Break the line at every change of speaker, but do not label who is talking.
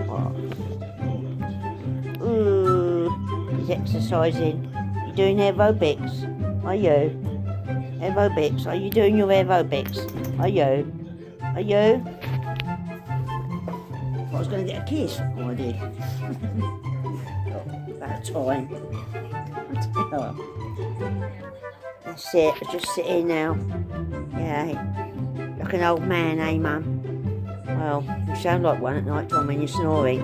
Oh. Ooh, he's exercising. You're doing aerobics, are you? Aerobics, are you doing your aerobics? Are you? Are you? I was going to get a kiss. Oh, I did. About time. That's it, I just sit here now. Yeah, like an old man, eh, Mum? Well, you sound like one at night time when you're snoring.